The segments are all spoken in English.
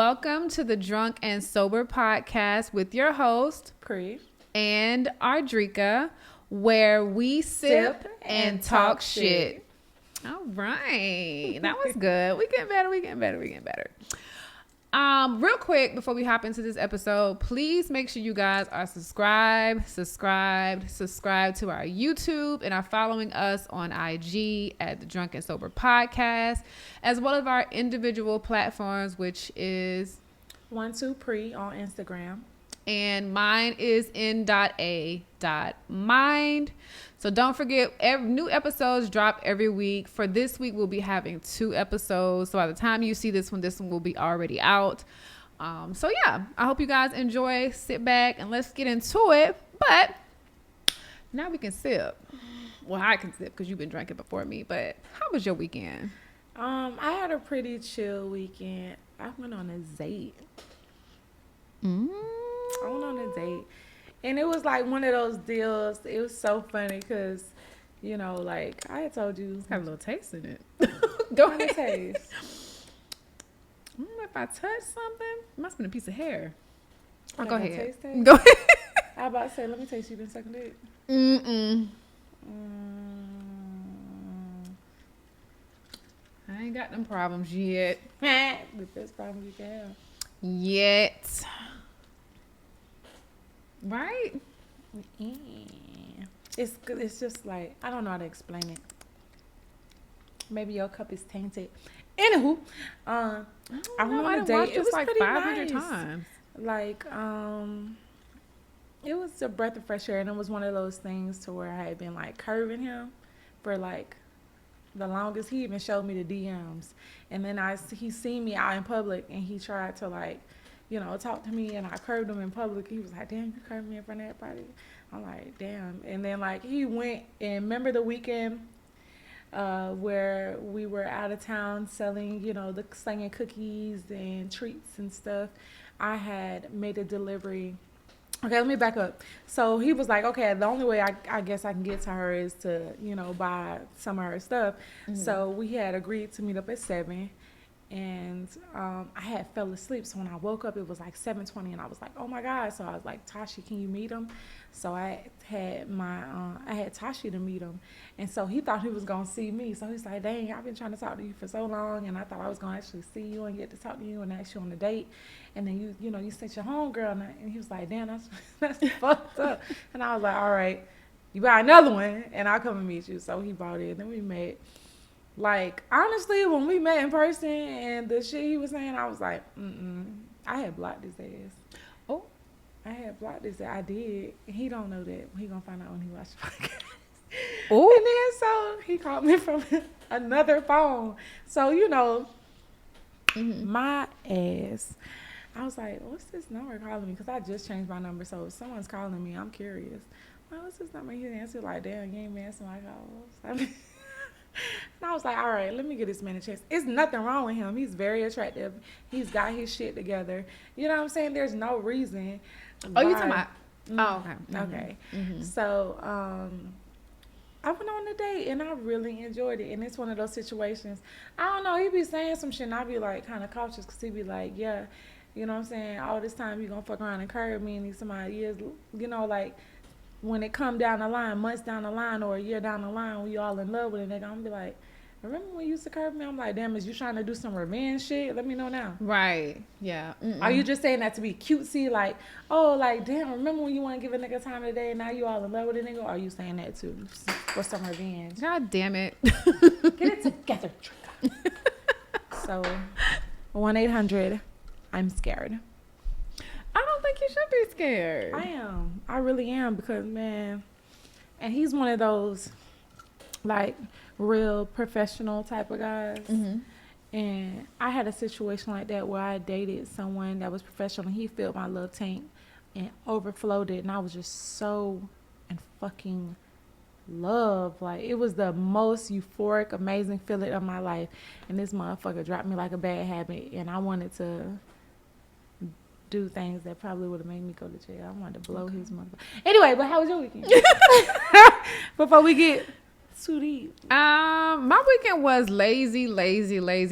welcome to the Drunk and Sober podcast with your host, Cree and Ardrika, where we sip and talk shit. All right. That was good. We getting better. Real quick before we hop into this episode, please make sure you guys are subscribed to our YouTube and are following us on IG at the Drunk and Sober Podcast, as well as our individual platforms, which is 12pre on Instagram. And mine is n.a.mind. So don't forget, new episodes drop every week. For this week, we'll be having 2 episodes. So by the time you see this one will be already out. So yeah, I hope you guys enjoy. Sit back and let's get into it. But now we can sip. Well, I can sip because you've been drinking before me. But how was your weekend? I had a pretty chill weekend. I went on a date. I went on a date. And it was like one of those deals. It was so funny because, you know, like I had told you. It's got a little taste in it. Go ahead. Taste. I don't know if I touched something. It must have been a piece of hair. Oh, Like go a ahead. taste test? Go ahead. I was about to say, let me taste you been sucking dick. I ain't got them problems yet. The best problem you can have. Yet. Right? Yeah. It's good. It's just like, I don't know how to explain it. Maybe your cup is tainted. Anywho, I went on a date. It was like pretty 500 nice. times. Like, it was a breath of fresh air, and it was one of those things to where I had been like curving him for like the longest. He even showed me the DMs, and then he seen me out in public, and he tried to like, you know, talk to me, and I curved him in public. He was like, "Damn, you curved me in front of everybody." I'm like, "Damn!" And then like he went and remember the weekend where we were out of town selling, you know, slinging cookies and treats and stuff. I had made a delivery. Okay, let me back up. So he was like, okay, the only way I guess I can get to her is to, you know, buy some of her stuff. So we had agreed to meet up at 7. And I had fell asleep. So when I woke up, it was like 7:20, and I was like, oh my God. So I was like, Tashi, can you meet him? So I had Tashi to meet him. And so he thought he was going to see me. So he's like, dang, I've been trying to talk to you for so long, and I thought I was going to actually see you and get to talk to you and ask you on a date. And then you know, you sent your homegirl, and he was like, damn, that's fucked up. And I was like, all right, you buy another one, and I'll come and meet you. So he bought it, and then we met. Like, honestly, when we met in person and the shit he was saying, I was like, I had blocked his ass. Oh. I had blocked his ass. I did. He don't know that. He gonna find out when he watch the podcast. Oh. And then so he called me from another phone. So, you know, my ass. I was like, what's this number calling me? Because I just changed my number. So if someone's calling me, I'm curious. Like, what's this number? He answered like, damn, you ain't answering my calls. And I was like, all right, let me get this man a chance. It's nothing wrong with him. He's very attractive. He's got his shit together. You know what I'm saying? There's no reason. Oh, you talking about? Oh, okay. Okay. So I went on a date, and I really enjoyed it. And it's one of those situations. I don't know. He be saying some shit, and I be like kind of cautious because he be like, yeah, you know what I'm saying? All this time you going to fuck around and curve me, and these somebody years, you know, like, when it come down the line, months down the line or a year down the line, when you all in love with a nigga, I'm gonna be like, remember when you used to curve me? I'm like, damn, is you trying to do some revenge shit? Let me know now. Right. Yeah. Are you just saying that to be cutesy? Like, oh, like, damn, remember when you want to give a nigga time of the day and now you all in love with a nigga? Or are you saying that too for some revenge? God damn it. Get it together, Trika. So, 1-800, I'm scared. I don't think you should be scared. I am. I really am because, man, and he's one of those, like, real professional type of guys. And I had a situation like that where I dated someone that was professional, and he filled my love tank and overflowed it, and I was just so in fucking love. Like, it was the most euphoric, amazing feeling of my life, and this motherfucker dropped me like a bad habit, and I wanted to do things that probably would have made me go to jail. I wanted to blow his mother. Anyway, but how was your weekend? Before we get too deep. My weekend was lazy.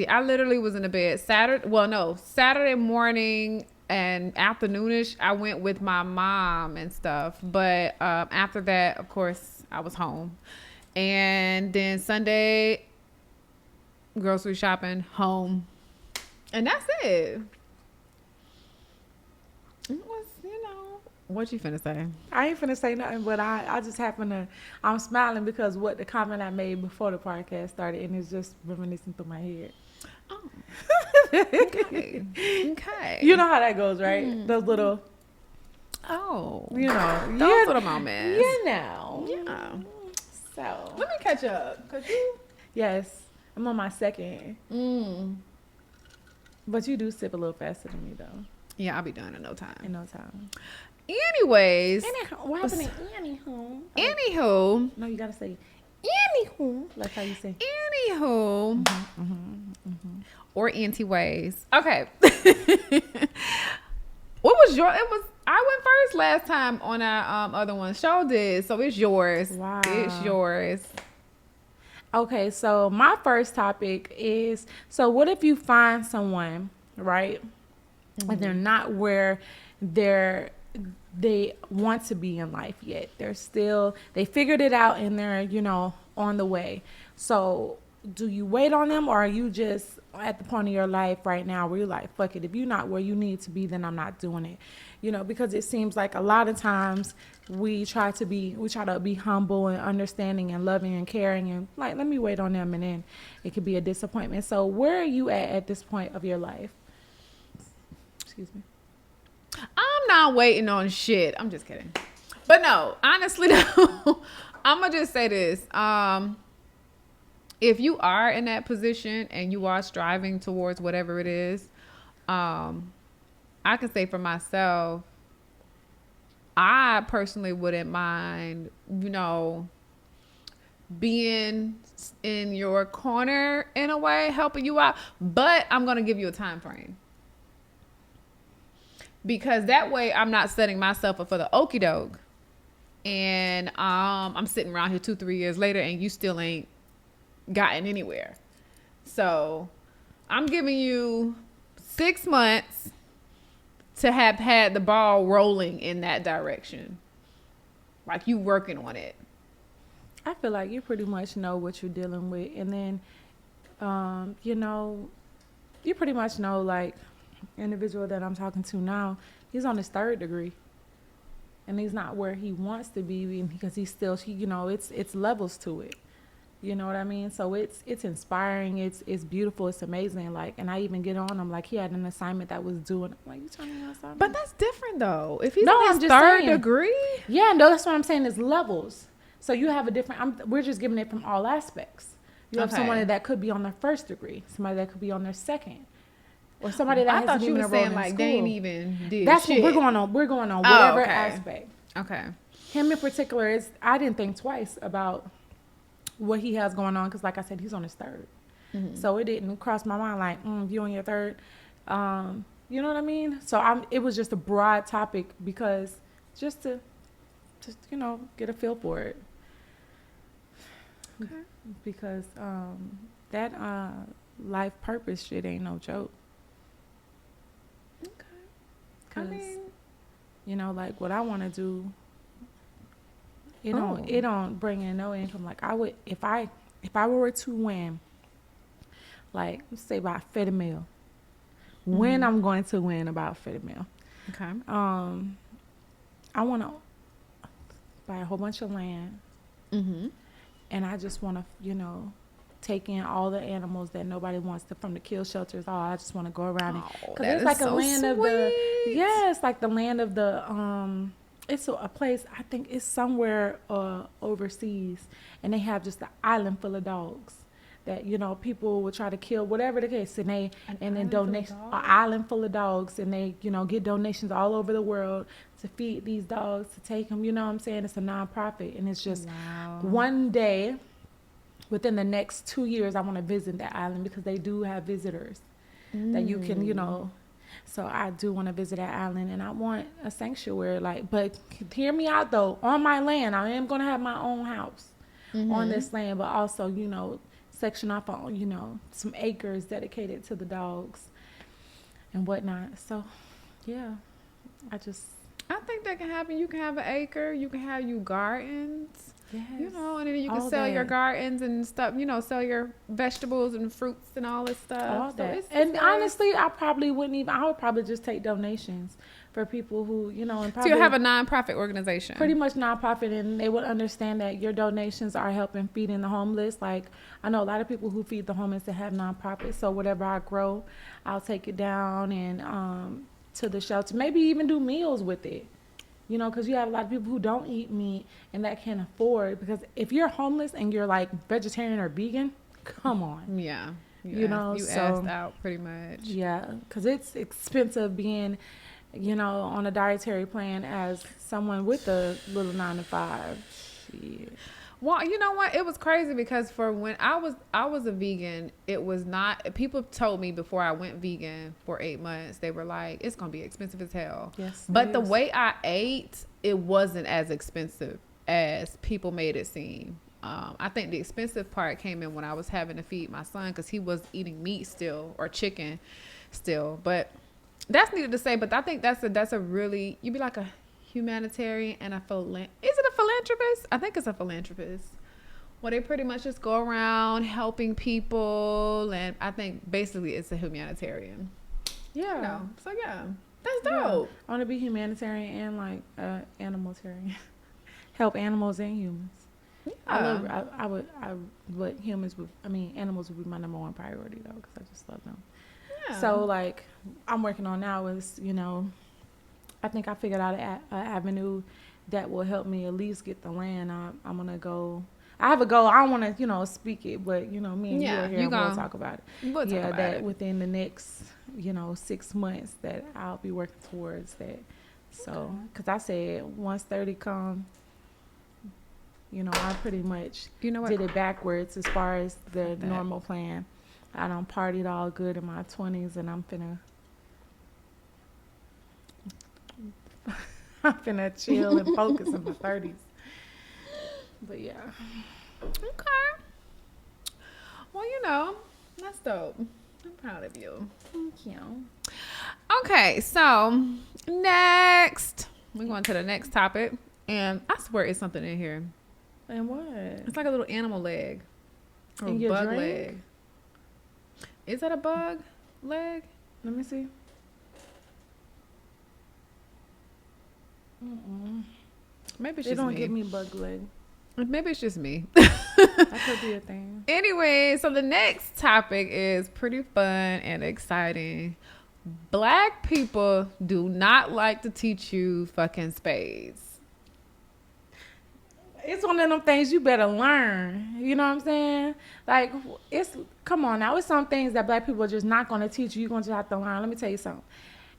I literally was in the bed Saturday morning and afternoonish. I went with my mom and stuff, but after that, of course, I was home. And then Sunday, grocery shopping, home, and that's it. It was, what you finna say? I ain't finna say nothing, but I just happen to, I'm smiling because what the comment I made before the podcast started, and it's just reminiscing through my head. Oh, okay. You know how that goes, right? Those little, those little moments. Yeah. So Let me catch up, cause yes, I'm on my second. But you do sip a little faster than me, though. Yeah, I'll be done in no time. Anyways. What happened to anywho? Anywho. No, you gotta say anywho. Like how you say. Anywho. Or anti-ways. Okay. What was your? I went first last time on our other one. Show did, so it's yours. Wow. It's yours. Okay, so my first topic is, so what if you find someone, right? And they're not where they want to be in life yet. They figured it out and they're, on the way. So do you wait on them, or are you just at the point of your life right now where you're like, fuck it, if you're not where you need to be, then I'm not doing it. Because it seems like a lot of times we try to be humble and understanding and loving and caring, and like, let me wait on them, and then it could be a disappointment. So where are you at this point of your life? Excuse me. I'm not waiting on shit. I'm just kidding. But no, honestly, no. I'm going to just say this. If you are in that position and you are striving towards whatever it is, I can say for myself, I personally wouldn't mind, being in your corner in a way, helping you out. But I'm going to give you a time frame. Because that way I'm not setting myself up for the okie doke. And I'm sitting around here 2-3 years later and you still ain't gotten anywhere. So I'm giving you 6 months to have had the ball rolling in that direction. Like you working on it. I feel like you pretty much know what you're dealing with. And then, you pretty much know, like, individual that I'm talking to now, he's on his 3rd degree. And he's not where he wants to be because he's still, it's levels to it. You know what I mean? So it's inspiring. It's beautiful. It's amazing. Like, and I even get on him, like he had an assignment that was due, and I'm like, you telling me assignment? But that's different though. If he's no, on I'm his just 3rd saying. degree. Yeah, no, that's what I'm saying is levels. So you have a different, we're just giving it from all aspects. You have someone that could be on their 1st degree, somebody that could be on their 2nd. Or somebody that hasn't even enrolled in school. I thought you were saying like they ain't even did That's shit. What we're going on whatever aspect. Okay. Him in particular I didn't think twice about what he has going on because, like I said, he's on his 3rd. Mm-hmm. So it didn't cross my mind like, you on your 3rd. You know what I mean? So it was just a broad topic because just to get a feel for it. Okay. Because that life purpose shit ain't no joke. Okay. Like what I want to do, it don't bring in no income. Like I would, if I were to win, like let's say about $50 million, when I'm going to win about $50 million. Okay. I want to buy a whole bunch of land, and I just want to, take in all the animals that nobody wants from the kill shelters. I just want to go around because it's like a land of the it's like the land of the it's a place, I think it's somewhere overseas, and they have just an island full of dogs that people will try to kill, whatever the case, and then donate an island full of dogs, and they get donations all over the world to feed these dogs, to take them. You know what I'm saying? It's a nonprofit, and it's just one day. Within the next 2 years, I want to visit that island because they do have visitors that you can, So I do want to visit that island, and I want a sanctuary. But hear me out though. On my land, I am going to have my own house. on this land, but also, you know, section off on, you know, some acres dedicated to the dogs and whatnot. So, yeah, I think that can happen. You can have an acre. You can have you gardens. yes, You know, and then you can all sell your that. gardens and stuff. You know, sell your vegetables and fruits and all this stuff. All So that. it's And very- honestly, I probably wouldn't even. I would probably just take donations for people who, you know, and so probably you have a nonprofit organization. pretty much nonprofit, and they would understand that your donations are helping feeding the homeless. Like, I know a lot of people who feed the homeless that have nonprofits. So whatever I grow, I'll take it down and to the shelter. Maybe even do meals with it. You know, because you have a lot of people who don't eat meat and that can't afford. Because if you're homeless and you're like vegetarian or vegan, come on. Yeah. You know, you so- asked out pretty much. Yeah, because it's expensive being, you know, on a dietary plan as someone with a little 9 to 5. Shit. Well, you know what? It was crazy because for when I was a vegan, it was not. People told me before I went vegan for 8 months, they were like, "It's gonna be expensive as hell." Yes, But it the is. way I ate, it wasn't as expensive as people made it seem. I think the expensive part came in when I was having to feed my son because he was eating meat still or chicken still. But that's needed to say. But I think that's a really, you'd be like a humanitarian and is it a philanthropist? I think it's a philanthropist. Well, they pretty much just go around helping people, and I think basically it's a humanitarian. Yeah. You know? So yeah, that's Yeah. dope. I want to be humanitarian and like animalitarian. Help animals and humans. But animals would be my number one priority though, because I just love them. Yeah. So like, I'm working on now is, you know, I think I figured out an avenue that will help me at least get the land. I'm gonna go. I have a goal. I don't want to, you know, speak it, but you know, me and you Yeah, are here you and we'll gon- talk about it. We'll talk Yeah, about that it. within the next, you know, 6 months that I'll be working towards that. So, because I said once 30 come, you know, I pretty much You know what? did it backwards as far as the That. normal plan. I done partied all good in my 20s, and I'm finna chill and focus in my 30s. But yeah. Okay. Well, you know, that's dope. I'm proud of you. Thank you. Okay, so next, we're going to the next topic, and I swear it's something in here. And what? It's like a little animal leg or In your bug drink? leg. Is that a bug leg? Let me see. Mm-mm. Maybe it's They just don't me. give me bug leg. Maybe it's just me. That could be a thing. Anyway, so the next topic is pretty fun and exciting. Black people do not like to teach you fucking spades. It's one of them things you better learn. You know what I'm saying? Like, come on now. It's some things that black people are just not going to teach you. You're going to have to learn. Let me tell you something.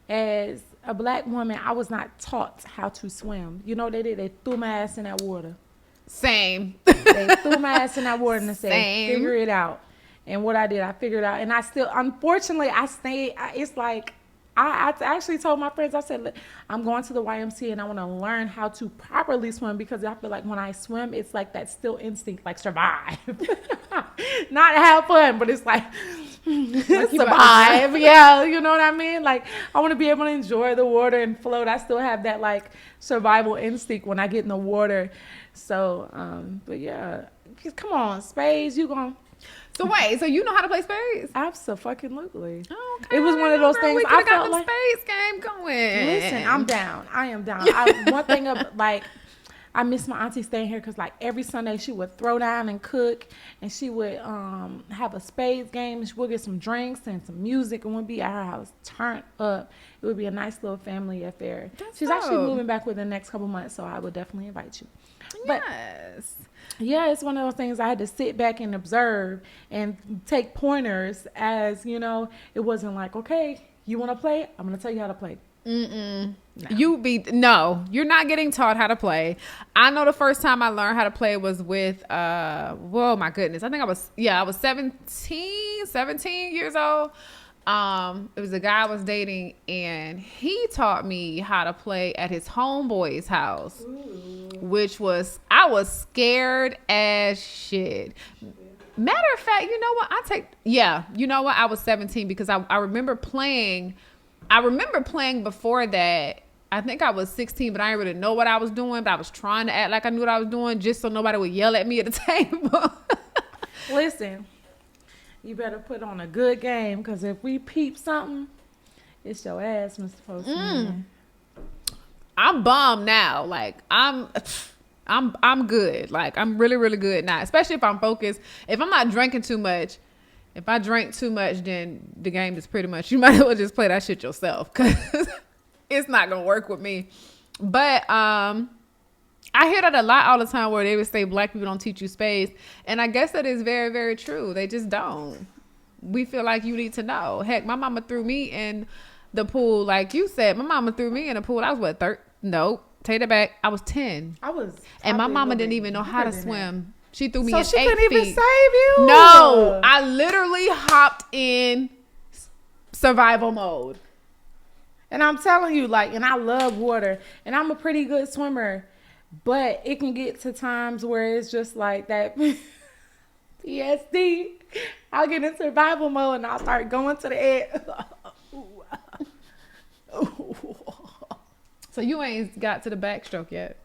As a black woman, I was not taught how to swim. You know what they did? They threw my ass in that water. Same. They threw my ass in that water and they said, Same. figure it out. And what I did, I figured it out. And I still, unfortunately, it's like, I actually told my friends, I said, "Look, I'm going to the YMCA and I want to learn how to properly swim, because I feel like when I swim, it's like that still instinct, like survive. Not have fun, but it's like, you about to survive. Yeah, you know what I mean? Like, I want to be able to enjoy the water and float. I still have that like survival instinct when I get in the water. So, but yeah, come on, spades, you going to. So wait, so you know how to play spades? Absolutely. Oh, okay. It was one of those things We I could have got felt the like. spades game going. Listen, I'm down. I am down. One thing like, I miss my auntie staying here because like every Sunday she would throw down and cook, and she would have a spades game. And she would get some drinks and some music, and we'd be at her house turned up. It would be a nice little family affair. That's She's actually dope. moving back within the next couple months, so I would definitely invite you. But Yes. yeah, it's one of those things I had to sit back and observe and take pointers, as you know. It wasn't like, okay, you want to play? I'm gonna tell you how to play. Mm-mm. You're not getting taught how to play. I know the first time I learned how to play was with whoa, my goodness. I think I was 17 years old. It was a guy I was dating, and he taught me how to play at his homeboy's house. Ooh. Which was, I was scared as shit. Matter of fact, you know what? You know what? I was 17 because I remember playing. I remember playing before that. I think I was 16, but I didn't really know what I was doing. But I was trying to act like I knew what I was doing just so nobody would yell at me at the table. Listen, you better put on a good game, because if we peep something, it's your ass, Mr. Postman. I'm bomb now. Like, I'm good. Like, I'm really, really good now. Especially if I'm focused. If I'm not drinking too much. If I drink too much, then the game is pretty much, you might as well just play that shit yourself, because it's not gonna work with me. But I hear that a lot all the time, where they would say black people don't teach you spades, and I guess that is very, very true. They just don't. We feel like you need to know. Heck, my mama threw me in the pool, like you said. My mama threw me in the pool. I was what, Nope. Take it back. I was 10. And my mama didn't even know how to swim. She threw me in 8 feet. So she couldn't even save you? No. I literally hopped in survival mode. And I'm telling you, like, and I love water. And I'm a pretty good swimmer. But it can get to times where it's just like that PSD. I'll get in survival mode and I'll start going to the edge. So you ain't got to the backstroke yet?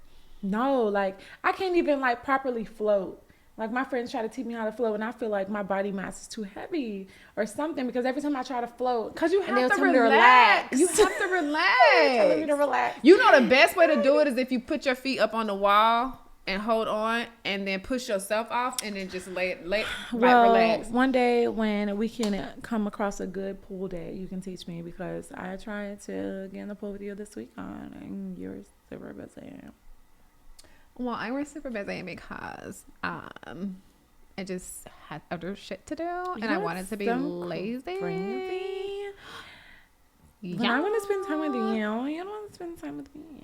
No, like, I can't even, like, properly float. Like, my friends try to teach me how to float, and I feel like my body mass is too heavy or something, because every time I try to float, because you have to relax. You have to relax. Telling me to relax. You know, the best way to do it is if you put your feet up on the wall and hold on, and then push yourself off, and then just relax. One day when we can come across a good pool day, you can teach me, because I tried to get in the pool with you this weekend, and you're super busy. Well, I was super busy because I just had other shit to do, and I wanted to be lazy. Yeah. I want to spend time with you. You don't want to spend time with me.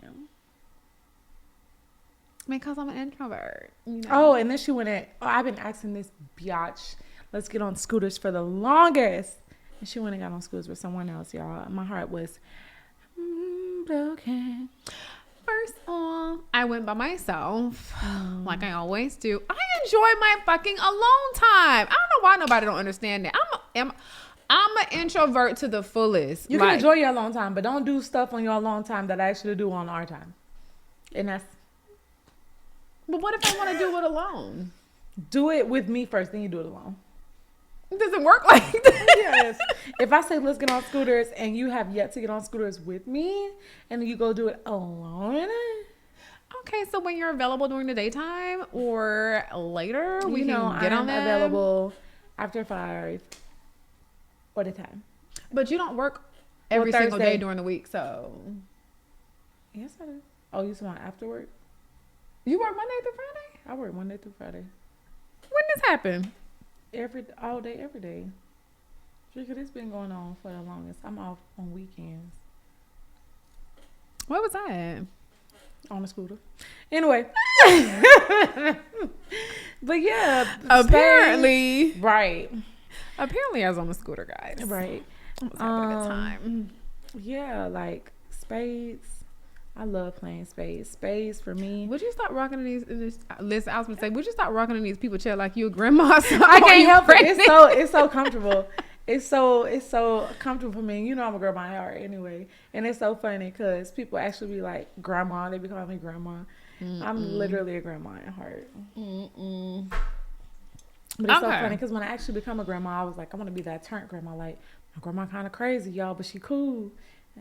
Because I'm an introvert. You know? Oh, and then she went I've been asking this biatch, let's get on scooters for the longest. And she went and got on scooters with someone else, y'all. My heart was broken. First of all, I went by myself, like I always do. I enjoy my fucking alone time. I don't know why nobody don't understand that. I'm an introvert to the fullest. You can enjoy your alone time, but don't do stuff on your alone time that I actually do on our time. And that's... But what if I want to do it alone? Do it with me first, then you do it alone. It doesn't work like that. Yes. If I say let's get on scooters and you have yet to get on scooters with me, and you go do it alone. Okay, so when you're available during the daytime or later, we can get I'm on that. Available after 5 or the time. But you don't work every single day during the week, so. Yes, I do. Oh, you want after work? You work Monday through Friday? I work Monday through Friday. When this happen? All day, every day. Because it's been going on for the longest. I'm off on weekends. Where was I at? On a scooter. Anyway. But yeah. Apparently. Right. Apparently I was on a scooter, guys. Right. I was having a good time. Yeah, like spades. I love playing spades. Spades for me. Would you stop rocking in these? Listen, I was gonna say, would you stop rocking in these people chair like you a grandma? I can't help it. It's so comfortable. It's so comfortable for me. You know I'm a grandma at heart anyway, and it's so funny because people actually be like grandma. They be calling me grandma. I'm literally a grandma at heart. But it's so funny because when I actually become a grandma, I was like, I want to be that turnt grandma. Like, my grandma kind of crazy, y'all, but she cool.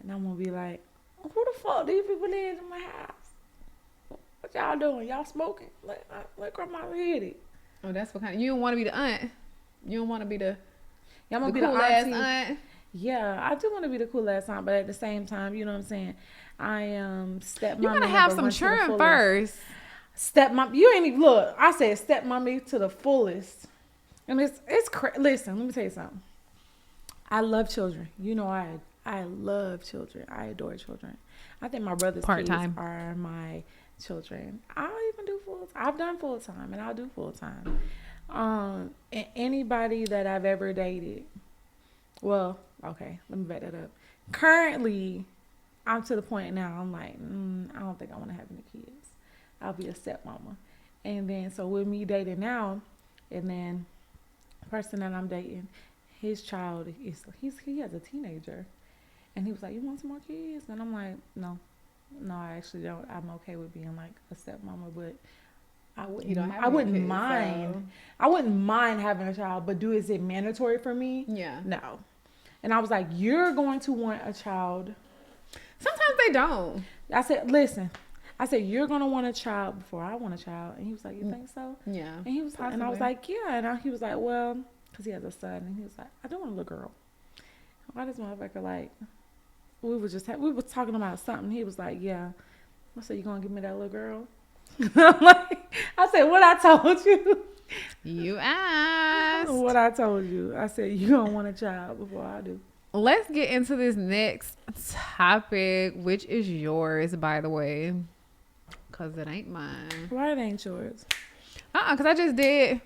And I'm gonna be like, who the fuck these people live in my house? What y'all doing? Y'all smoking? Let grandma hit it. Oh, that's what kind of... You don't want to be the aunt. You don't want to be the... Y'all want to be the cool-ass aunt. Yeah, I do want to be the cool-ass aunt, but at the same time, you know what I'm saying? I am stepmommy. You gotta have some churn first. Stepmom, you ain't even... Look, I said stepmommy to the fullest. And it's listen, let me tell you something. I love children. You know I love children. I adore children. I think my brother's kids are my children. I'll even do full-time. I've done full-time and I'll do full-time. And anybody that I've ever dated, Well, okay, let me back that up. Currently, I'm to the point now. I'm like, I don't think I want to have any kids. I'll be a stepmama. And then, so with me dating now, and then the person that I'm dating, his child he has a teenager, and he was like, "You want some more kids?" And I'm like, no, I actually don't. I'm okay with being like a stepmama, but You don't have I any wouldn't kids, mind. so. I wouldn't mind having a child, but is it mandatory for me? Yeah. No. And I was like, "You're going to want a child." Sometimes they don't. I said, "Listen." I said, "You're gonna want a child before I want a child." And he was like, "You think so?" Yeah. And he was, and I was Possibly. like, "Yeah." And he was like, "Well," because he has a son, and he was like, "I do want a little girl." Why this motherfucker like? We were talking about something. He was like, "Yeah." I said, "You gonna give me that little girl?" I'm like, I said, "What I told you?" You asked. What I told you. I said, "You don't want a child before I do." Let's get into this next topic, which is yours, by the way, because it ain't mine. Why it ain't yours? Because I just did.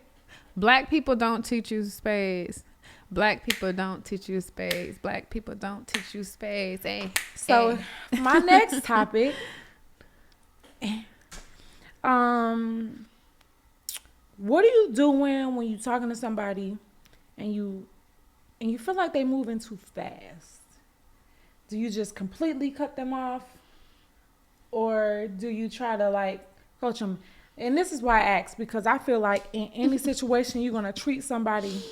Black people don't teach you spades. Black people don't teach you spades. Black people don't teach you spades. Hey, So hey. my next topic, what are you doing when you talking to somebody and you feel like they moving too fast? Do you just completely cut them off, or do you try to like coach them? And this is why I ask, because I feel like in any situation you're gonna treat somebody,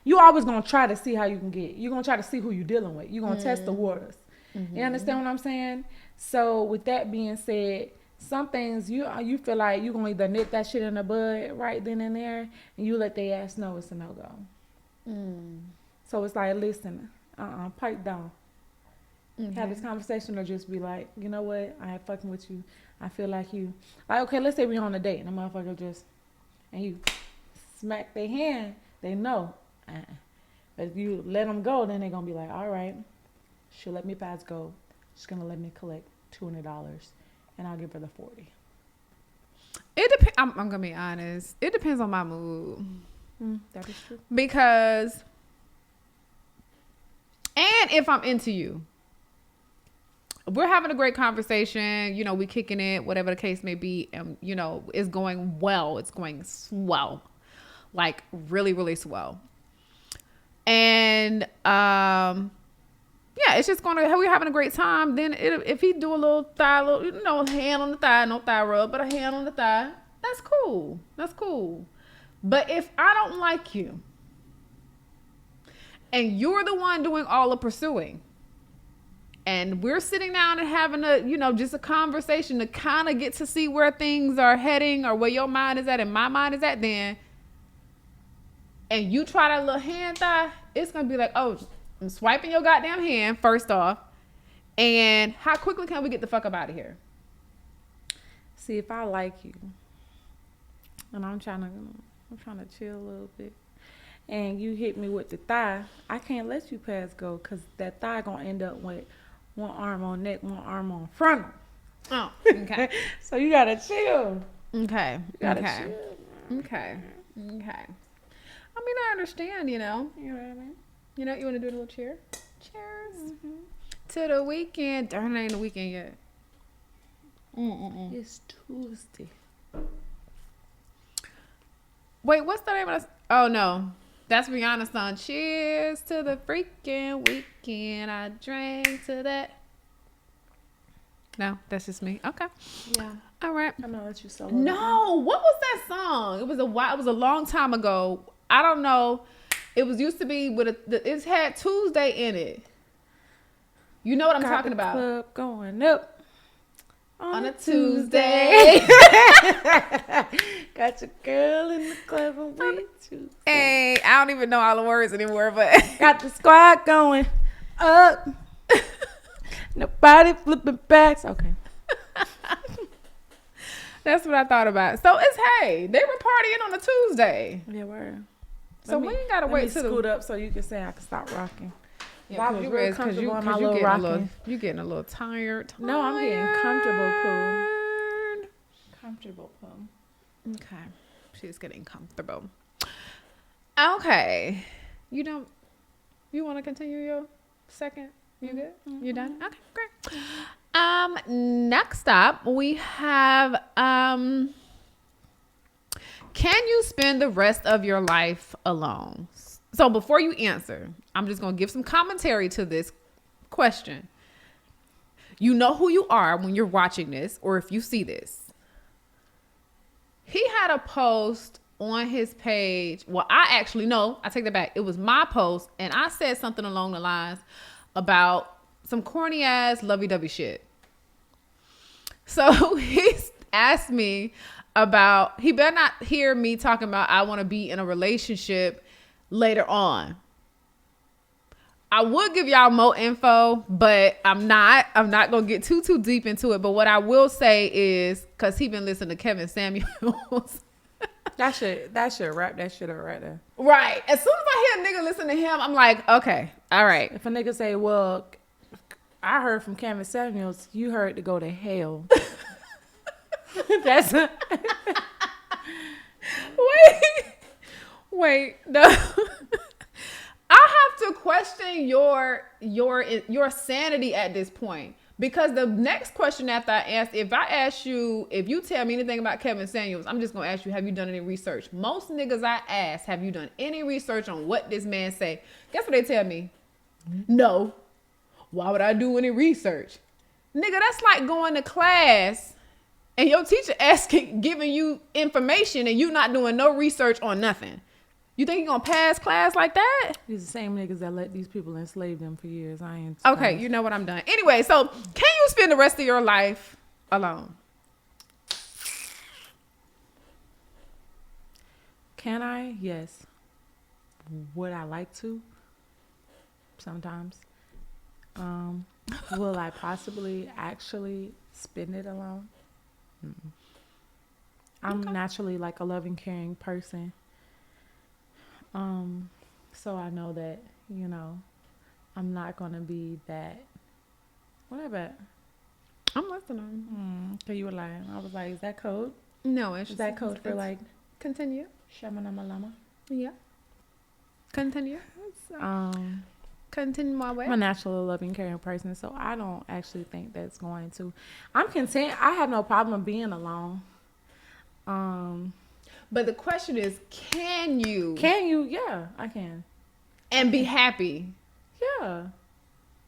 you always gonna try to see how you can get. You're gonna try to see who you're dealing with. You're gonna test the waters. You understand what I'm saying? So with that being said, some things you feel like you're gonna either nip that shit in the bud right then and there, and you let their ass know it's a no go. So it's like, listen, pipe down. Have this conversation, or just be like, you know what, I ain't fucking with you. I feel like you, like, okay, let's say we on a date and the motherfucker just, and you smack their hand, they know. But if you let them go, then they're gonna be like, all right, she'll let me pass go. She's gonna let me collect $200, and I'll give her the 40. It depends. I'm gonna be honest. It depends on my mood. That is true. Because, and if I'm into you, we're having a great conversation, you know, we kicking it, whatever the case may be, and you know, it's going well, it's going swell, like really, really swell. And yeah, it's just gonna, we're having a great time. Then if he do a little thigh, you know, hand on the thigh, no thigh rub, but a hand on the thigh, that's cool. That's cool. But if I don't like you and you're the one doing all the pursuing, and we're sitting down and having a, you know, just a conversation to kind of get to see where things are heading or where your mind is at and my mind is at, then, and you try that little hand thigh, it's going to be like, oh, I'm swiping your goddamn hand, first off. And how quickly can we get the fuck up out of here? See, if I like you, and I'm trying to chill a little bit, and you hit me with the thigh, I can't let you pass go, because that thigh going to end up with one arm on neck, one arm on frontal. Oh, okay. So you got to chill. Okay. You got to Okay. chill. Okay. Okay. I mean, I understand, you know. You know what I mean? You know, you want to do a little cheer? Cheers. To the weekend. Darn, it ain't the weekend yet. It's Tuesday. Wait, what's the name of that? Oh, no. That's Rihanna's song. Cheers to the freaking weekend. I drank to that. No, that's just me. Okay. Yeah. All right. I'm gonna let you solo. No, what was that song? It was a long time ago. I don't know. It was used to be with it had Tuesday in it. You know what I'm talking about? Club going up On a Tuesday. Got your girl in the club and we Tuesday. Hey, I don't even know all the words anymore, but Got the squad going up. Nobody flipping backs. Okay. that's what I thought about. So it's hey, they were partying on a Tuesday. Yeah, word. So we ain't gotta wait till scoot up so you can say I can stop rocking. Yeah, I was real comfortable in my little rocking. You getting a little tired. No, I'm getting comfortable, Pooh. Comfortable, Pooh. Okay, she's getting comfortable. Okay, you know, You want to continue your second? You good? Mm-hmm. You done? Okay, great. Next up, we have can you spend the rest of your life alone? So before you answer, I'm just going to give some commentary to this question. You know who you are when you're watching this, or if you see this. He had a post on his page. Well, I take that back. It was my post, and I said something along the lines about some corny ass lovey-dovey shit. So he asked me about, he better not hear me talking about I want to be in a relationship later on. I would give y'all more info, but I'm not going to get too deep into it. But what I will say is, because he been listening to Kevin Samuels. That should wrap that shit up right there. Right. As soon as I hear a nigga listen to him, I'm like, okay, all right. If a nigga say, well, I heard from Kevin Samuels, you heard to go to hell. That's Wait, no. I have to question your sanity at this point, because the next question after I asked, if I ask you, if you tell me anything about Kevin Samuels, I'm just gonna ask you, have you done any research? Most niggas I ask, have you done any research on what this man say? Guess what they tell me? No. Why would I do any research? Nigga, that's like going to class and your teacher giving you information and you not doing no research on nothing. You think you're going to pass class like that? These the same niggas that let these people enslave them for years. I ain't. Okay, you know what, I'm done. Anyway, so can you spend the rest of your life alone? Can I? Yes. Would I like to? Sometimes. Will I possibly actually spend it alone? Mm-mm. I'm naturally like a loving, caring person. So I know that, you know, I'm not going to be that. Whatever. I'm listening. So you were lying. I was like, is that code? No, it's Is just, that code for like continue. Shamanama? Yeah. Continue. Continue my way. I'm a naturally loving, caring person, so I don't actually think that's going to. I'm content. I have no problem being alone. But the question is, can you? Can you? Yeah, I can. And be happy. Yeah,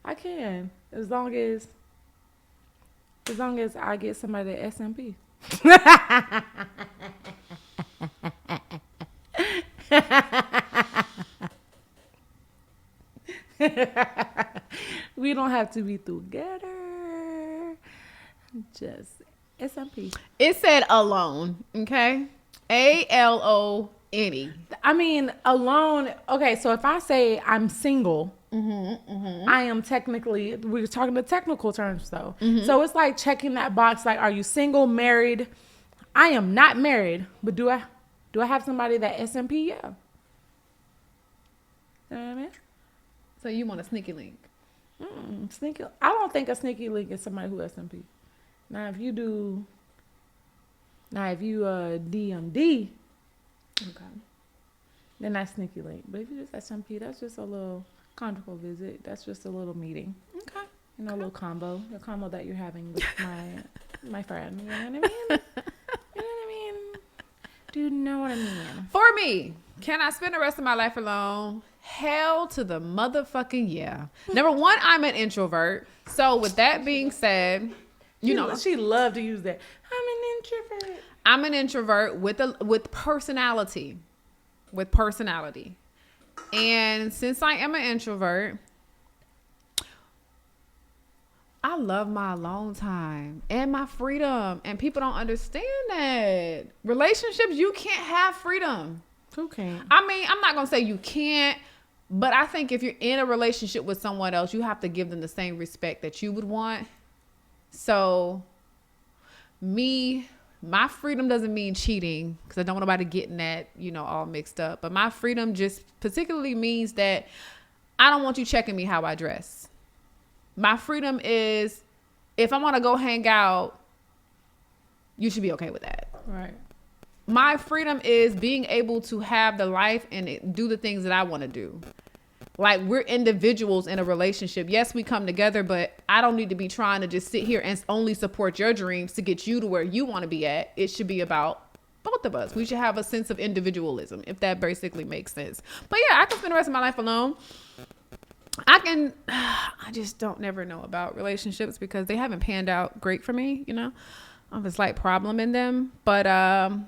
I can. As long as I get somebody at SMP. We don't have to be together. Just SMP. It said alone, okay? ALONE. I mean, alone. Okay, so if I say I'm single, I am technically, we're talking the technical terms though. So it's like checking that box, like, are you single, married? I am not married, but do I have somebody that SMP? Yeah. You know what I mean? So you want a sneaky link? Sneaky. I don't think a sneaky link is somebody who SMP. Now, if you DMD, Okay. then that's sneaky link. But if you just SMP, that's just a little conjugal visit. That's just a little meeting. Okay. You know, a little combo. The combo that you're having with my friend. You know what I mean? You know what I mean? Do you know what I mean? For me, can I spend the rest of my life alone? Hell to the motherfucking yeah. Number one, I'm an introvert. So with that being said, you know, she loved to use that. I'm an introvert. I'm an introvert with personality. With personality. And since I am an introvert, I love my alone time and my freedom. And people don't understand that. Relationships, you can't have freedom. Who can't? I mean, I'm not going to say you can't, but I think if you're in a relationship with someone else, you have to give them the same respect that you would want. So, my freedom doesn't mean cheating, because I don't want nobody getting that, you know, all mixed up. But my freedom just particularly means that I don't want you checking me how I dress. My freedom is, if I want to go hang out, you should be okay with that. Right. My freedom is being able to have the life and do the things that I want to do. Like, we're individuals in a relationship. Yes, we come together, but I don't need to be trying to just sit here and only support your dreams to get you to where you want to be at. It should be about both of us. We should have a sense of individualism, if that basically makes sense. But yeah, I can spend the rest of my life alone. I just don't never know about relationships because they haven't panned out great for me, you know. I have a slight problem in them. But yeah,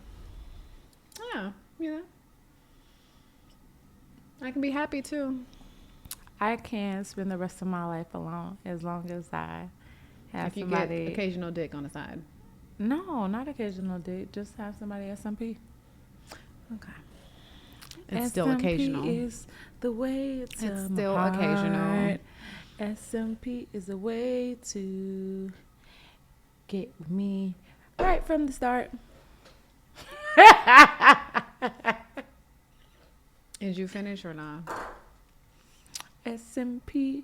you know. I can be happy too. I can spend the rest of my life alone as long as I have if you somebody. get occasional dick on the side. No, not occasional dick. Just have somebody SMP. Okay. It's still occasional. Is the way to it's still occasional. SMP is a way to get me right from the start. Did you finish or not? SMP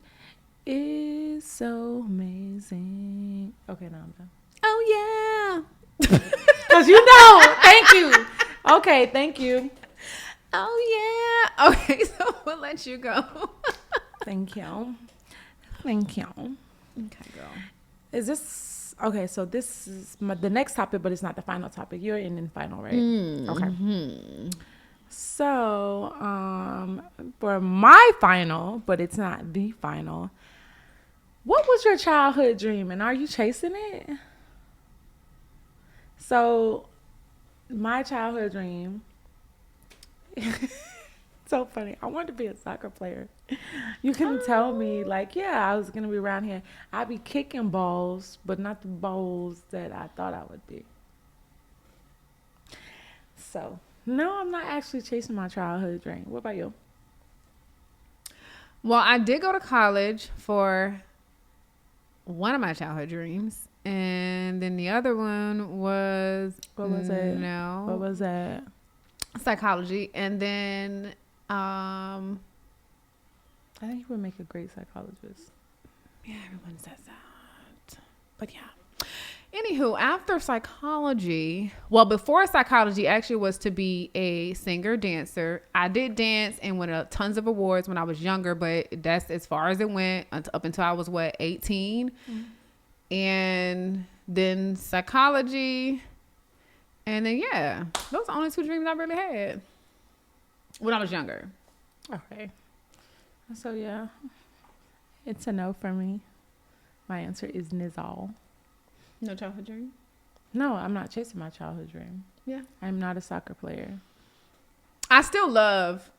is so amazing. Okay, now I'm done. Oh, yeah. Because you know. Thank you. Okay, thank you. Oh, yeah. Okay, so we'll let you go. Thank you. Thank you. Okay, girl. Is this... Okay, so this is the next topic, but it's not the final topic. You're in final, right? Okay. So, for my final, but it's not the final, what was your childhood dream and are you chasing it? So, my childhood dream, so funny. I wanted to be a soccer player. You can tell me, like, yeah, I was going to be around here. I'd be kicking balls, but not the balls that I thought I would be. So, no, I'm not actually chasing my childhood dream. What about you? Well, I did go to college for one of my childhood dreams. And then the other one was... What was it? No. What was that? Psychology. And then... I think you would make a great psychologist. Yeah, everyone says that. But yeah. Anywho, after psychology, well, before psychology actually was to be a singer dancer. I did dance and won tons of awards when I was younger, but that's as far as it went up until I was 18. And then psychology. And then, yeah, those are the only two dreams I really had when I was younger. Okay. So, yeah, it's a no for me. My answer is Nizal. No childhood dream? No, I'm not chasing my childhood dream. Yeah. I'm not a soccer player. I still love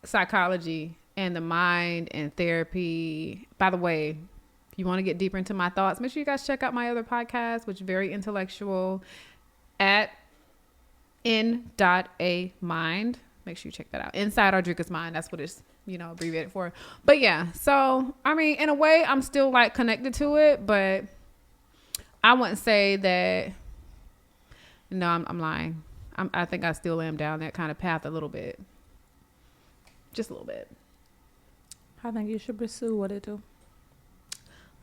psychology and the mind and therapy. By the way, if you want to get deeper into my thoughts, make sure you guys check out my other podcast, which is very intellectual, at in.a-mind. Make sure you check that out. Inside Ardrika's Mind. That's what it's, abbreviated for. But yeah, so, I mean, in a way, I'm still like connected to it, but I wouldn't say that. No, I'm lying. I think I still am down that kind of path a little bit. Just a little bit. I think you should pursue what it do.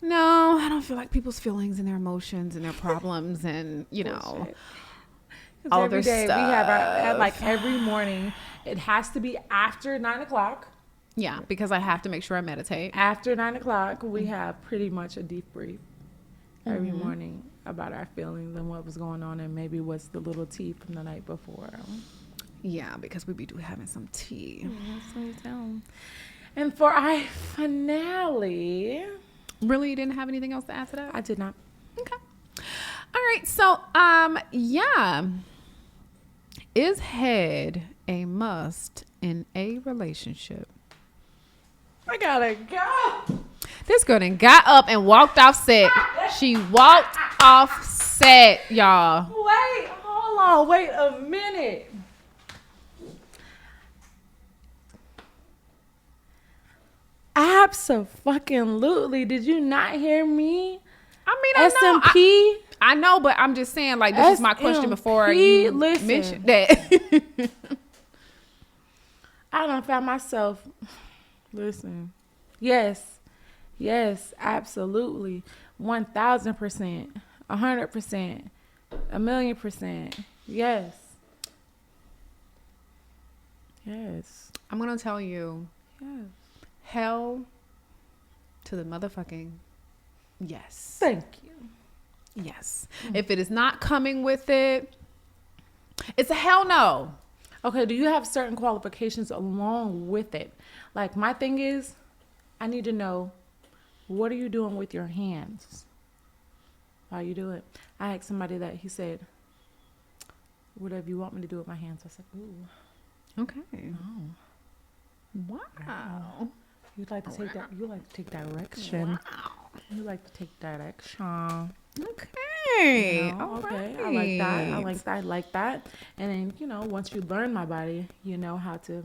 No, I don't feel like people's feelings and their emotions and their problems and, all every their day stuff. We have like every morning. It has to be after 9:00. Yeah, because I have to make sure I meditate. After 9:00, we have pretty much a deep brief every morning about our feelings and what was going on and maybe what's the little tea from the night before. Yeah, because we be having some tea. And for our finale, really, you didn't have anything else to add to that? I did not. Okay. All right. So, yeah. Is head a must in a relationship? I gotta go. This girl done got up and walked off set. She walked off set, y'all. Wait, hold on. Wait a minute. Absolutely. Did you not hear me? I mean, SMP. I know, but I'm just saying, like, this is my question before you mentioned that. I done found myself. Listen. Yes, absolutely. 1,000%, 100%, 1,000,000%. Yes. I'm going to tell you. Yes. hell to the motherfucking yes. Thank you. Yes. If it is not coming with it, it's a hell no. Okay, do you have certain qualifications along with it? Like, my thing is, I need to know, what are you doing with your hands while you do it? I asked somebody that, he said, whatever you want me to do with my hands. I said, ooh. Okay. Oh. Wow. You'd like to take that, you like to take direction. Wow. You like to take direction. Okay. You know, All okay. right. I like that. I like that. I like that. And then, you know, once you learn my body, you know how to.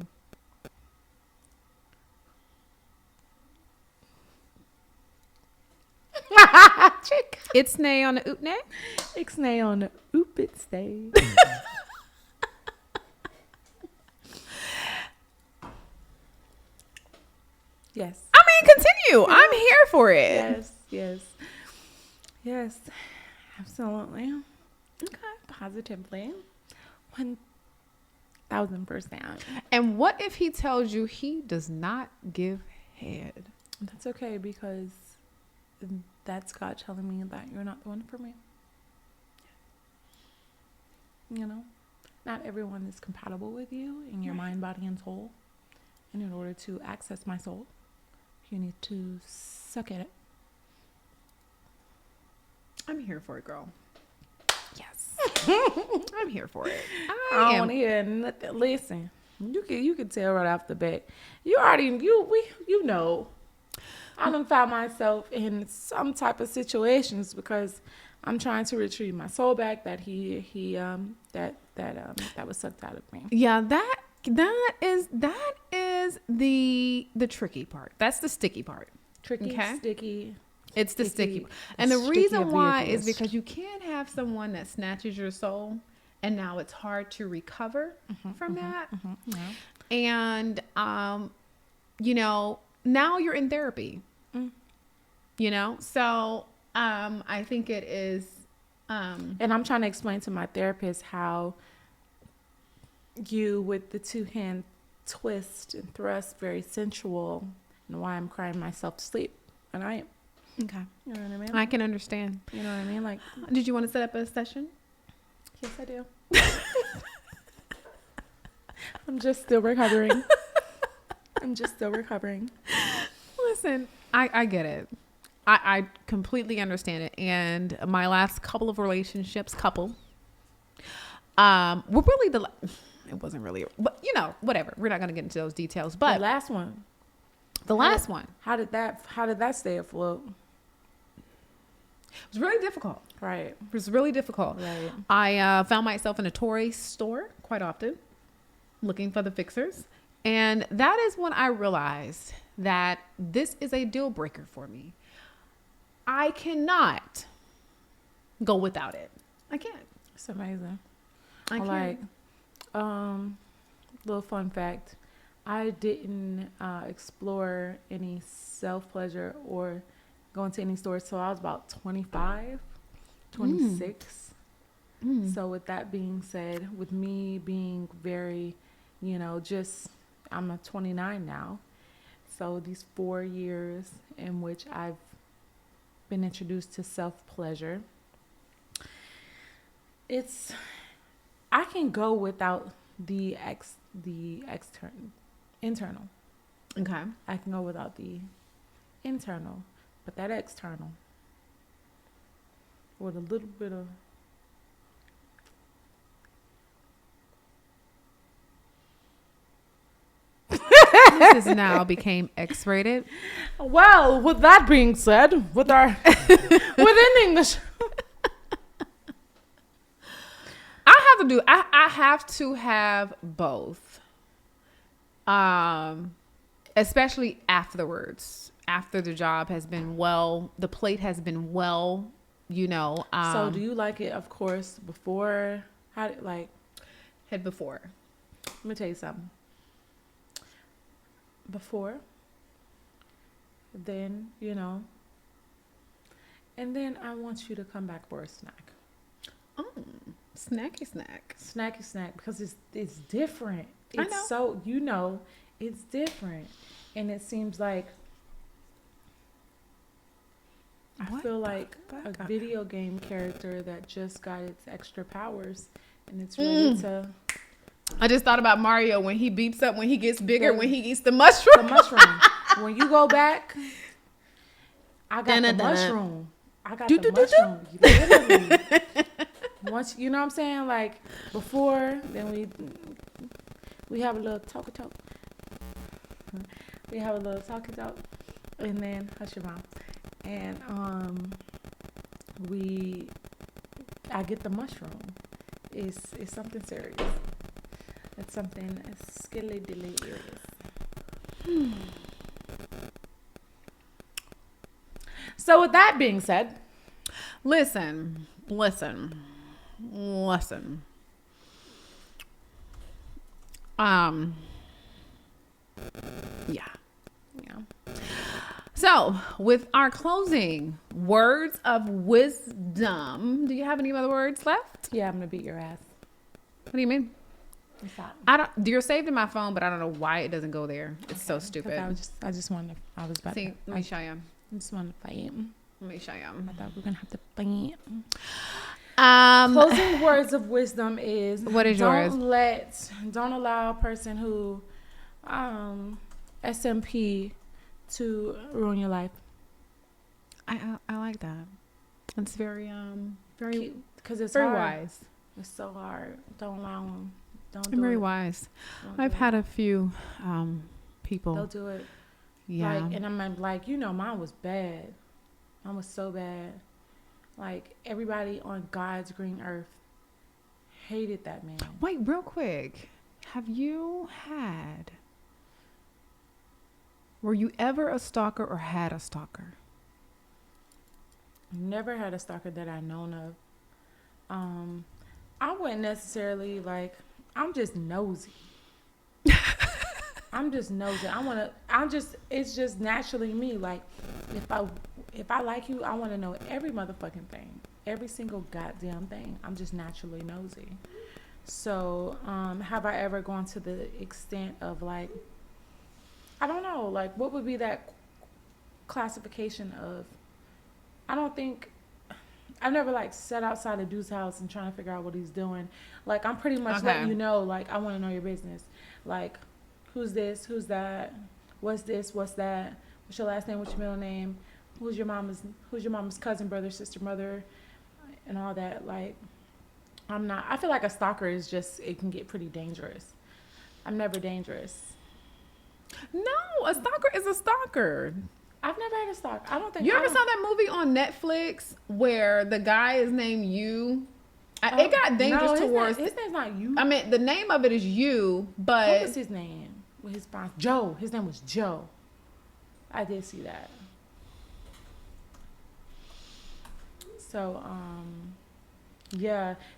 Chick. It's nay on the oopnay. Ixnay on the oopit stage. Yes. I mean, continue. I'm here for it. Yes. Yes. Yes. Absolutely. Okay. Positively. 1,000%. And what if he tells you he does not give head? That's okay, because that's God telling me that you're not the one for me. You know, not everyone is compatible with you in your mind, body, and soul. And in order to access my soul, you need to suck at it. I'm here for it, girl. Yes. I'm here for it. I don't want to hear nothing. Listen, you can tell right off the bat. You know. I done found myself in some type of situations because I'm trying to retrieve my soul back that that was sucked out of me. Yeah, that is the tricky part. That's the sticky part. Tricky, Okay. sticky. It's the sticky part. And the reason why is because you can't have someone that snatches your soul and now it's hard to recover from that. Yeah. And you know, now you're in therapy. You know? So I think it is And I'm trying to explain to my therapist how you, with the two hand twist and thrust, very sensual, and why I'm crying myself to sleep. And I am. okay. You know what I mean? I can understand. You know what I mean? Like, Did you want to set up a session? yes, I do. I'm just still recovering. Listen, I get it. I completely understand it. And my last couple of relationships, were really it wasn't really, but you know, whatever. We're not going to get into those details. But The last one. the last one How did that stay afloat? was really difficult. Right. It was really difficult. Right. I found myself in a toy store quite often looking for the fixers. And that is when I realized that this is a deal breaker for me. I cannot go without it. I can't. It's amazing. I can't. Like, little fun fact. I didn't explore any self-pleasure or go into any stores till I was about 25, 26. So with that being said, with me being very, you know, I'm a 29 now. So these 4 years in which I've been introduced to self-pleasure, I can go without the internal. Okay. I can go without the internal, but that external, with a little bit of This is now became X-rated. Well, with that being said, within English, I have to have both. Especially afterwards, after the job has been the plate has been you know. so do you like it? Of course, before head before? Let me tell you something. Before, then, you know, and then I want you to come back for a snack. Oh, snacky snack. Snacky snack, because it's different. I It's know. so, you know, it's different. And it seems like I feel like a video game character that just got its extra powers and it's ready to. I just thought about Mario when he beeps up, when he gets bigger, when he eats the mushroom. The mushroom. When you go back, I got the mushroom. I got the mushroom. Literally. Once, you know what I'm saying? Like, before, then we have a little talk. We have a little talk, and then hush your mouth. And I get the mushroom. It's something serious. It's something skilly delirious. So with that being said, Listen. Yeah. So, with our closing words of wisdom, do you have any other words left? yeah, I'm gonna beat your ass. What do you mean? Stop. You're saved in my phone, but I don't know why it doesn't go there. It's so stupid. I just wanted. I was about See, to. let me show you. I just wanted to fight. Let me show you. I thought we were gonna have to fight. Closing words of wisdom is what is yours? Don't allow a person who SMP to ruin your life. I like that. It's very because it's very hard. wise. It's so hard. Don't allow them. Don't. I'm very wise. I've had a few people. They'll do it. Yeah. Like, and I'm like, mine was bad. Mine was so bad. Like, everybody on God's green earth hated that man. Wait, real quick. Were you ever a stalker or had a stalker? Never had a stalker that I known of. I wouldn't necessarily, like, I'm just nosy. I'm just nosy. It's just naturally me. Like, if I like you, I want to know every motherfucking thing. Every single goddamn thing. I'm just naturally nosy. So, have I ever gone to the extent of, like, I don't know, like, what would be that classification of, I don't think, I've never, like, sat outside a dude's house and trying to figure out what he's doing. Like, I'm pretty much letting you know, like, I want to know your business. Like, who's this? Who's that? What's this? What's that? What's your last name? What's your middle name? Who's your mama's cousin, brother, sister, mother, and all that. Like, I feel like a stalker is just, it can get pretty dangerous. I'm never dangerous. No, a stalker is a stalker. I've never had a stalker. I don't think. You ever saw that movie on Netflix where the guy is named You? It got dangerous towards. His name's not You. I mean, the name of it is You, but what was his name? With his sponsor, Joe. His name was Joe. I did see that. So,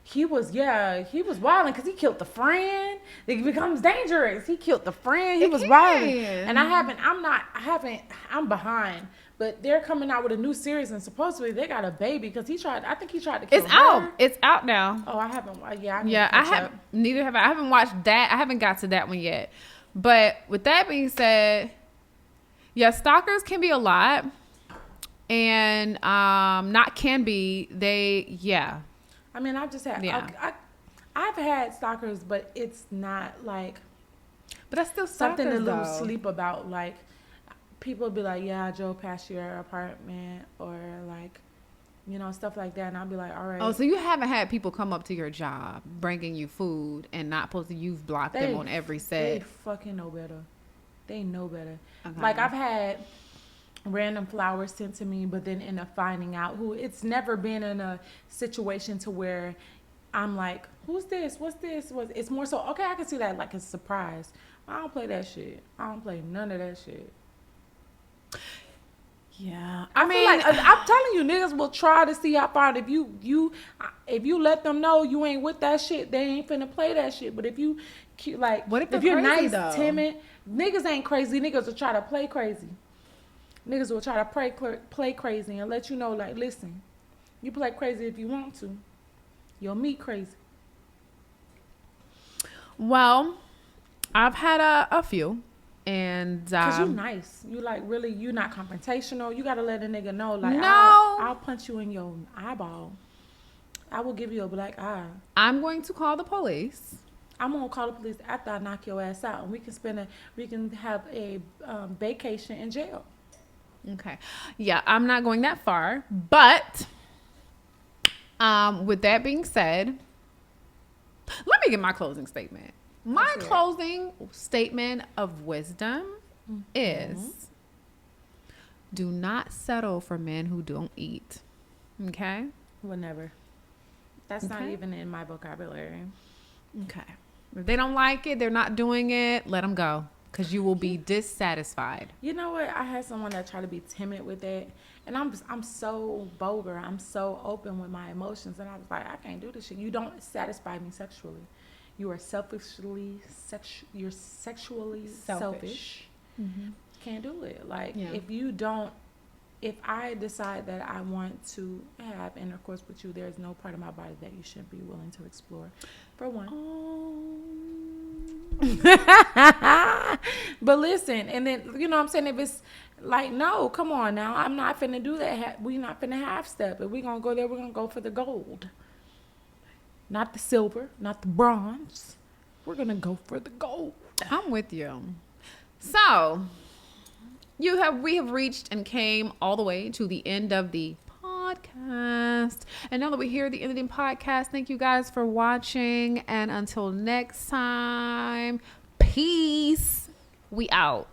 he was wilding because he killed the friend. It becomes dangerous. He killed the friend. He was wilding, and I'm behind. But they're coming out with a new series, and supposedly they got a baby because I think he tried to kill her. It's out now. Oh, I haven't. Neither have I. I haven't watched that. I haven't got to that one yet. But with that being said, yeah, stalkers can be a lot, and not can be. I mean, I've just had. Yeah. I've had stalkers, but it's not like. But that's still something to lose sleep about. Like, people be like, "Yeah, I drove past your apartment," or like, stuff like that, and I'll be like, "All right." Oh, so you haven't had people come up to your job, bringing you food, and not supposed to. You've blocked them on every set. They fucking know better. They know better. Okay. Like, I've had random flowers sent to me, but then end up finding out who. It's never been in a situation to where I'm like, "Who's this? What's this?" It's more so, okay, I can see that like a surprise. I don't play that shit. I don't play none of that shit. Yeah, I mean, like, I'm telling you, niggas will try to see how far. If you let them know you ain't with that shit, they ain't finna play that shit. But if you like, what if you're crazy, nice, timid, niggas ain't crazy. Niggas will try to play crazy. Niggas will try to play crazy and let you know, like, listen, you play crazy if you want to. You'll meet crazy. Well, I've had a few. And Cause you nice. You like really. You not confrontational. You gotta let a nigga know. Like No. I'll punch you in your eyeball. I will give you a black eye. I'm going to call the police. I'm gonna call the police after I knock your ass out, and we can have a vacation in jail. Okay. Yeah, I'm not going that far. But with that being said, let me get my closing statement. My closing statement of wisdom is do not settle for men who don't eat. Okay? Whenever. That's not even in my vocabulary. Okay. If they don't like it, they're not doing it, let them go. Because you will be dissatisfied. You know what? I had someone that tried to be timid with that. And I'm so vulgar. I'm so open with my emotions. And I was like, I can't do this shit. You don't satisfy me sexually. You are you're sexually selfish. Mm-hmm. Can't do it. Like, if I decide that I want to have intercourse with you, there's no part of my body that you shouldn't be willing to explore. For one. But listen, and then, you know what I'm saying? If it's like, no, come on now. I'm not finna do that. We not finna half step. If we gonna go there, we're gonna go for the gold. Not the silver, not the bronze. We're gonna go for the gold. I'm with you. So, we have reached and came all the way to the end of the podcast. And now that we're here at the end of the podcast, thank you guys for watching. And until next time, peace. We out.